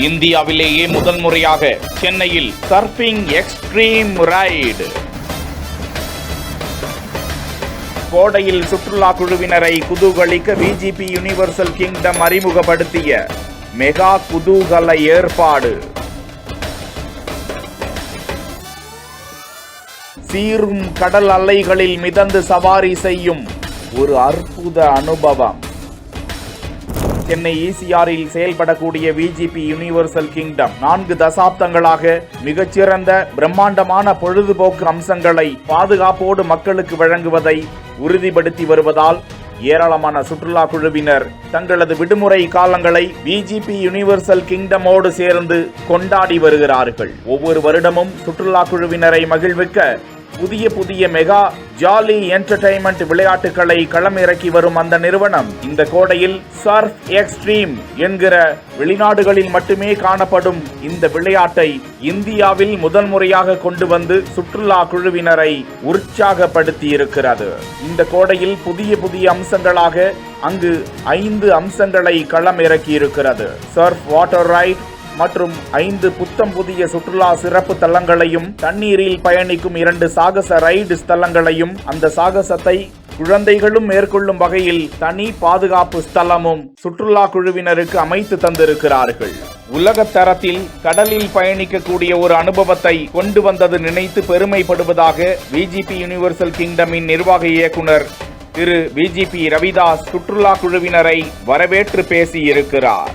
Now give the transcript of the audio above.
இந்தியாவிலேயே முதல் முறையாக சென்னையில் சர்ஃபிங் எக்ஸ்ட்ரீம் ரைடு. கோடையில் சுற்றுலா குழுவினரை குதூகலிக்க விஜிபி யுனிவர்சல் கிங்டம் அறிமுகப்படுத்திய மெகா குதூகல ஏற்பாடு. சீரும் கடல் அலைகளில் மிதந்து சவாரி செய்யும் ஒரு அற்புத அனுபவம். சென்னை ECRல் செயல்படக்கூடிய விஜிபி யுனிவர்சல் கிங்டம் 4 தசாப்தங்களாக மிகச்சிறந்த பிரம்மாண்டமான பொழுதுபோக்கு அம்சங்களை பாதுகாப்போடு மக்களுக்கு வழங்குவதை உறுதிப்படுத்தி வருவதால் ஏராளமான சுற்றுலா குழுவினர் தங்களது விடுமுறை காலங்களை விஜிபி யுனிவர்சல் கிங்டமோடு சேர்ந்து கொண்டாடி வருகிறார்கள். ஒவ்வொரு வருடமும் சுற்றுலா குழுவினரை மகிழ்விக்க புதிய மெகா ஜாலி என்டர்டைன்மெண்ட் விளையாட்டுகளை களமிறக்கி வரும் அந்த நிறுவனம் இந்த கோடையில் சர்ஃப் எக்ஸ்ட்ரீம் என்கிற வெளிநாடுகளில் மட்டுமே காணப்படும் இந்த விளையாட்டை இந்தியாவில் முதல் முறையாக கொண்டு வந்து சுற்றுலா குழுவினரை உற்சாகப்படுத்தி இருக்கிறது. இந்த கோடையில் புதிய அம்சங்களாக அங்கு 5 அம்சங்களை களமிறக்கி இருக்கிறது. சர்ஃப் வாட்டர் ரைட் மற்றும் 5 புத்தம் புதிய சுற்றுலா சிறப்பு தலங்களையும், தண்ணீரில் பயணிக்கும் 2 சாகச ரைடு ஸ்தலங்களையும், அந்த சாகசத்தை குழந்தைகளும் மேற்கொள்ளும் வகையில் தனி பாதுகாப்பு ஸ்தலமும் சுற்றுலா குழுவினருக்கு அமைத்து தந்திருக்கிறார்கள். உலக தரத்தில் கடலில் பயணிக்கக்கூடிய ஒரு அனுபவத்தை கொண்டு வந்தது நினைத்து பெருமைப்படுவதாக விஜிபி யுனிவர்சல் கிங்டமின் நிர்வாக இயக்குனர் திரு விஜிபி ரவிதாஸ் சுற்றுலா குழுவினரை வரவேற்று பேசியிருக்கிறார்.